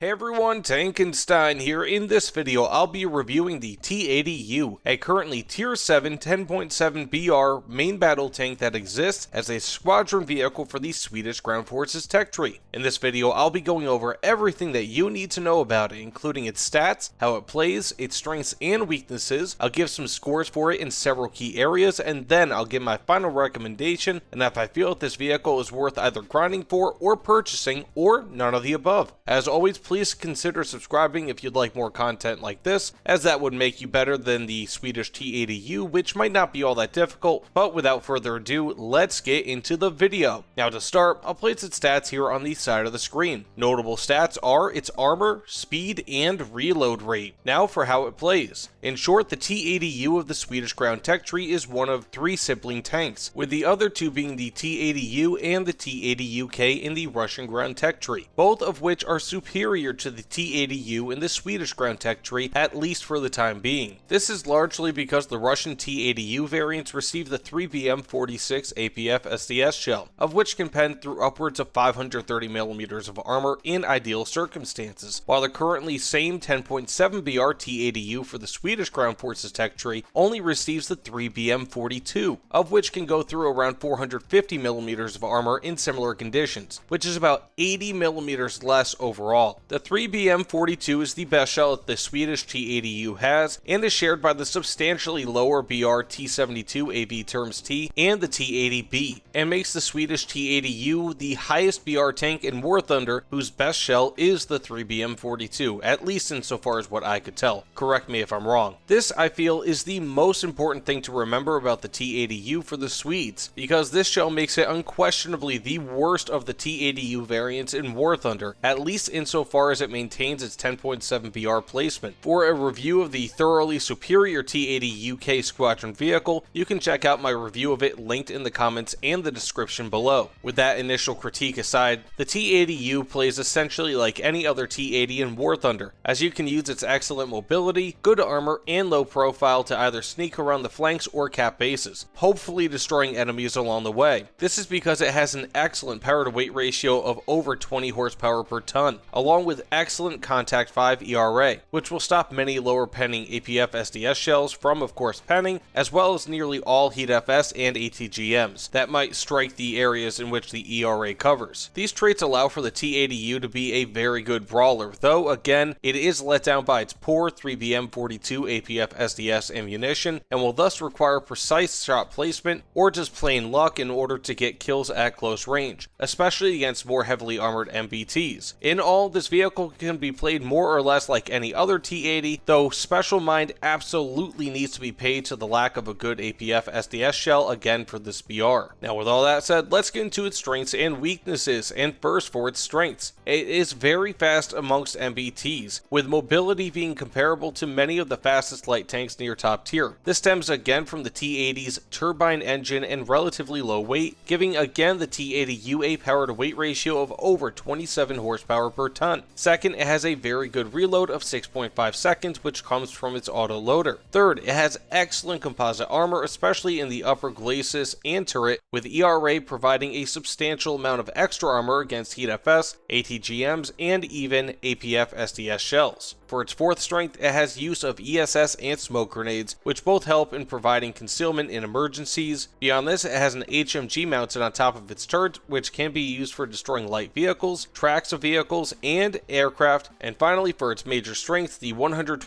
Hey everyone, Tankenstein here. In this video, I'll be reviewing the T-80U, a currently Tier 7 10.7 BR main battle tank that exists as a squadron vehicle for the Swedish Ground Forces tech tree. In this video, I'll be going over everything that you need to know about it, including its stats, how it plays, its strengths and weaknesses. I'll give some scores for it in several key areas, and then I'll give my final recommendation, and if I feel that this vehicle is worth either grinding for or purchasing, or none of the above. As always, please consider subscribing if you'd like more content like this, as that would make you better than the Swedish T-80U, which might not be all that difficult. But without further ado, let's get into the video. Now to start, I'll place its stats here on the side of the screen. Notable stats are its armor, speed, and reload rate. Now for how it plays. In short, the T-80U of the Swedish ground tech tree is one of three sibling tanks, with the other two being the T-80U and the T-80UK in the Russian ground tech tree, both of which are superior to the T-80U in the Swedish ground tech tree, at least for the time being. This is largely because the Russian T-80U variants receive the 3BM46 APFSDS shell, of which can pen through upwards of 530mm of armor in ideal circumstances, while the currently same 10.7 BR T-80U for the Swedish ground forces tech tree only receives the 3BM42, of which can go through around 450mm of armor in similar conditions, which is about 80mm less overall. The 3BM42 is the best shell that the Swedish T-80U has, and is shared by the substantially lower BR T-72 AV Terms T and the T-80B, and makes the Swedish T-80U the highest BR tank in War Thunder, whose best shell is the 3BM42, at least insofar as what I could tell. Correct me if I'm wrong. This, I feel, is the most important thing to remember about the T-80U for the Swedes, because this shell makes it unquestionably the worst of the T-80U variants in War Thunder, at least insofar as it maintains its 10.7 BR placement. For a review of the thoroughly superior T-80 UK squadron vehicle, you can check out my review of it linked in the comments and the description below. With that initial critique aside, the T-80U plays essentially like any other T-80 in War Thunder, as you can use its excellent mobility, good armor, and low profile to either sneak around the flanks or cap bases, hopefully destroying enemies along the way. This is because it has an excellent power to weight ratio of over 20 horsepower per ton, along with excellent contact 5 ERA, which will stop many lower penning APFSDS shells from, of course, penning, as well as nearly all HeatFS and ATGMs that might strike the areas in which the ERA covers. These traits allow for the T-80U to be a very good brawler, though again, it is let down by its poor 3BM42 APFSDS ammunition, and will thus require precise shot placement or just plain luck in order to get kills at close range, especially against more heavily armored MBTs. In all, this vehicle can be played more or less like any other T-80, though special mind absolutely needs to be paid to the lack of a good APF-SDS shell again for this BR. Now with all that said, let's get into its strengths and weaknesses, and first for its strengths. It is very fast amongst MBTs, with mobility being comparable to many of the fastest light tanks near top tier. This stems again from the T-80's turbine engine and relatively low weight, giving again the T-80U a power to weight ratio of over 27 horsepower per ton. Second, it has a very good reload of 6.5 seconds, which comes from its auto loader. Third, it has excellent composite armor, especially in the upper glacis and turret, with ERA providing a substantial amount of extra armor against HeatFS, ATGMs, and even APF-SDS shells. For its fourth strength, it has use of ESS and smoke grenades, which both help in providing concealment in emergencies. Beyond this, it has an HMG mounted on top of its turret, which can be used for destroying light vehicles, tracks of vehicles, and aircraft. And finally, for its major strength, the 125mm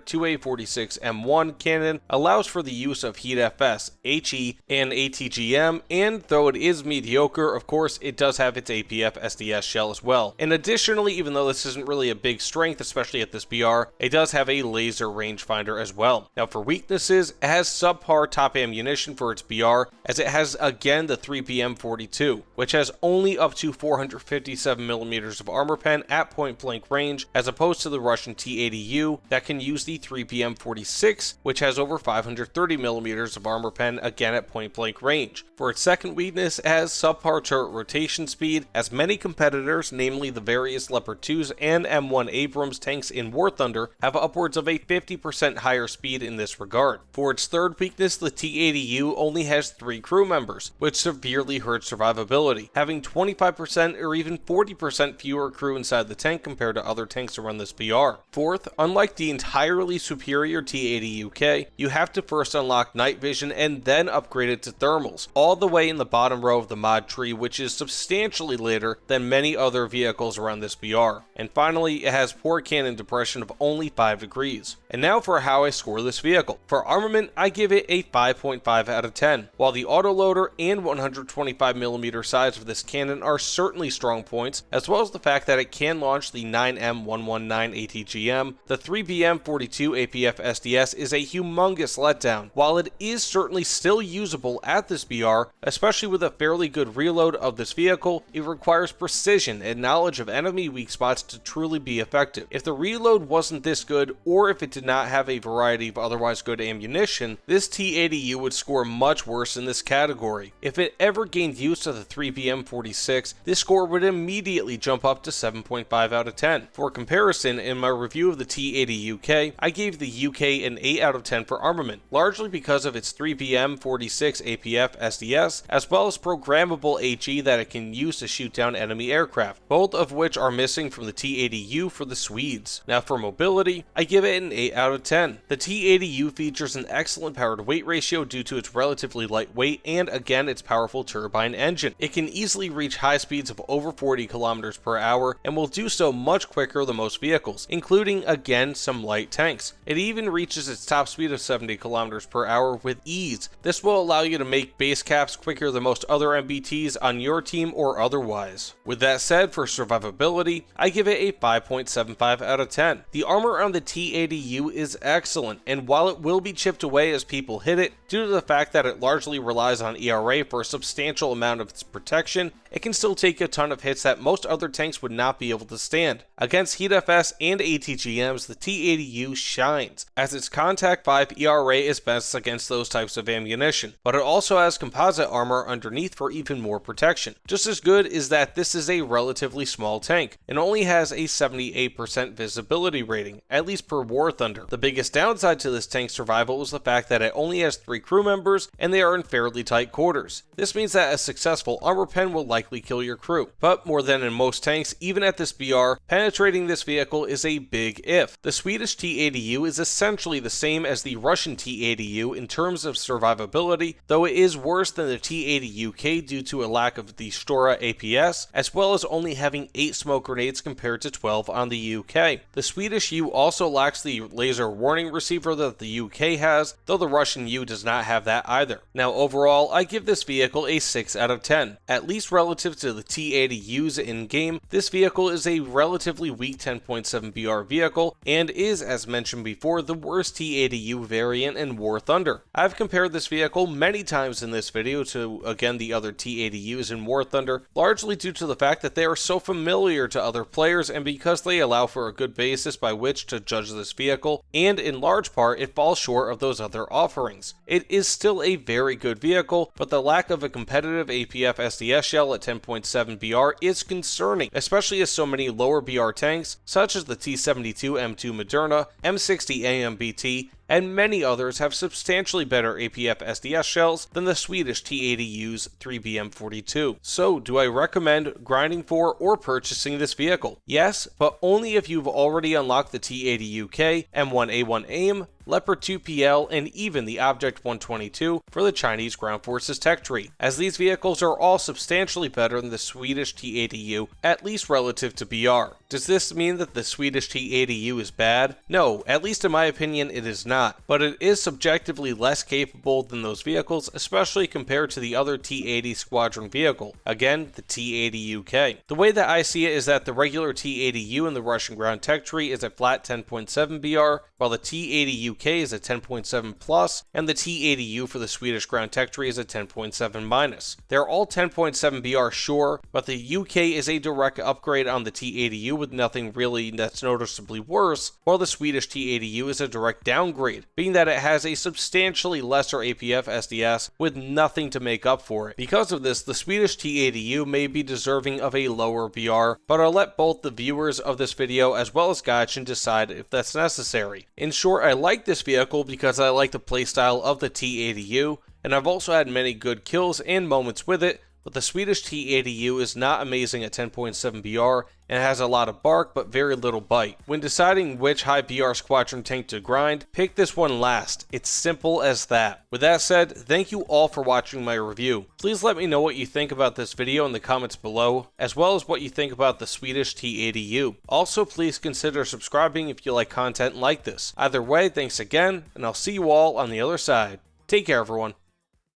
2A46 M1 cannon allows for the use of HeatFS, HE, and ATGM, and though it is mediocre, of course, it does have its APF-SDS shell as well. And additionally, even though this isn't really a big strength, especially at this BR, it does have a laser rangefinder as well. Now for weaknesses, it has subpar top ammunition for its BR, as it has again the 3BM42, which has only up to 457mm of armor pen at point blank range, as opposed to the Russian T-80U that can use the 3BM46, which has over 530mm of armor pen again at point blank range. For its second weakness, it has subpar turret rotation speed, as many competitors, namely the various Leopard 2s and M1 Abrams tanks in War Thunder, have upwards of a 50% higher speed in this regard. For its third weakness, the T-80U only has 3 crew members, which severely hurts survivability, having 25% or even 40% fewer crew inside the tank compared to other tanks around this BR. Fourth, unlike the entirely superior T80 UK, you have to first unlock night vision and then upgrade it to thermals, all the way in the bottom row of the mod tree, which is substantially later than many other vehicles around this BR. And finally, it has port cannon depression of only 5 degrees. And now for how I score this vehicle. For armament, I give it a 5.5 out of 10. While the autoloader and 125mm size of this cannon are certainly strong points, as well as the fact that it can launch the 9M119 ATGM, the 3BM42 APFSDS is a humongous letdown. While it is certainly still usable at this BR, especially with a fairly good reload of this vehicle, it requires precision and knowledge of enemy weak spots to truly be effective. If the reload wasn't this good, or if it did not have a variety of otherwise good ammunition, this T80U would score much worse in this category. If it ever gained use of the 3BM46, this score would immediately jump up to 7.5 out of 10. For comparison, in my review of the T80 UK, I gave the UK an 8 out of 10 for armament, largely because of its 3BM46 APFSDS, as well as programmable HE that it can use to shoot down enemy aircraft, both of which are missing from the T80U for the Swedes. Now for mobility, I give it an 8 out of 10. The T80U features an excellent power to weight ratio due to its relatively light weight and again its powerful turbine engine. It can easily reach high speeds of over 40 kilometers per hour and will do so much quicker than most vehicles, including again some light tanks. It even reaches its top speed of 70 kilometers per hour with ease. This will allow you to make base caps quicker than most other MBTs on your team or otherwise. With that said, for survivability, I give it a 5.75 out of 10. The armor on the T80U is excellent, and while it will be chipped away as people hit it, due to the fact that it largely relies on ERA for a substantial amount of its protection, it can still take a ton of hits that most other tanks would not be able to stand. Against HeatFS and ATGMs, the T80U shines, as its Contact 5 ERA is best against those types of ammunition, but it also has composite armor underneath for even more protection. Just as good is that this is a relatively small tank, and only has a 78% visibility rating, at least per War Thunder. The biggest downside to this tank's survival is the fact that it only has 3 crew members, and they are in fairly tight quarters. This means that a successful armor pen will likely kill your crew, but more than in most tanks, even at this BR, penetrating this vehicle is a big if. The Swedish T80U is essentially the same as the Russian T80U in terms of survivability, though it is worse than the T80 UK due to a lack of the Stora APS, as well as only having 8 smoke grenades compared to 12 on the UK. The Swedish U also lacks the laser warning receiver that the UK has, though the Russian U does not have that either. Now overall, I give this vehicle a 6 out of 10. At least relative to the T80Us in-game, this vehicle is a relatively weak 10.7 BR vehicle, and is, as mentioned before, the worst T80U variant in War Thunder. I've compared this vehicle many times in this video to, again, the other T80Us in War Thunder, largely due to the fact that they are so familiar to other players and because they allow for a good basis by which to judge this vehicle, and in large part it falls short of those other offerings. It is still a very good vehicle, but the lack of a competitive APFSDS shell at 10.7 BR is concerning, especially as so many lower BR tanks, such as the T72M2 Moderna, M60 AMBT, and many others have substantially better APFSDS shells than the Swedish T80U's 3BM42. So, do I recommend grinding for or purchasing this vehicle? Yes, but only if you've already unlocked the T80 UK, M1A1 AIM, Leopard 2 PL, and even the Object 122 for the Chinese Ground Forces tech tree, as these vehicles are all substantially better than the Swedish T80U, at least relative to BR. Does this mean that the Swedish T80U is bad? No, at least in my opinion it is not, but it is subjectively less capable than those vehicles, especially compared to the other T80 Squadron Vehicle, again, the T80 UK. The way that I see it is that the regular T80U in the Russian ground tech tree is a flat 10.7 BR, while the T80 UK is a 10.7 plus, and the T80U for the Swedish ground tech tree is a 10.7 minus. They're all 10.7 BR sure, but the UK is a direct upgrade on the T80U with nothing really that's noticeably worse, while the Swedish T80U is a direct downgrade, being that it has a substantially lesser APFSDS with nothing to make up for it. Because of this, the Swedish T80U may be deserving of a lower BR, but I'll let both the viewers of this video as well as Gotchin decide if that's necessary. In short, I like this vehicle because I like the playstyle of the T80U, and I've also had many good kills and moments with it, but the Swedish T80U is not amazing at 10.7 BR and has a lot of bark but very little bite. When deciding which high BR squadron tank to grind, pick this one last. It's simple as that. With that said, thank you all for watching my review. Please let me know what you think about this video in the comments below, as well as what you think about the Swedish T80U. Also, please consider subscribing if you like content like this. Either way, thanks again, and I'll see you all on the other side. Take care, everyone.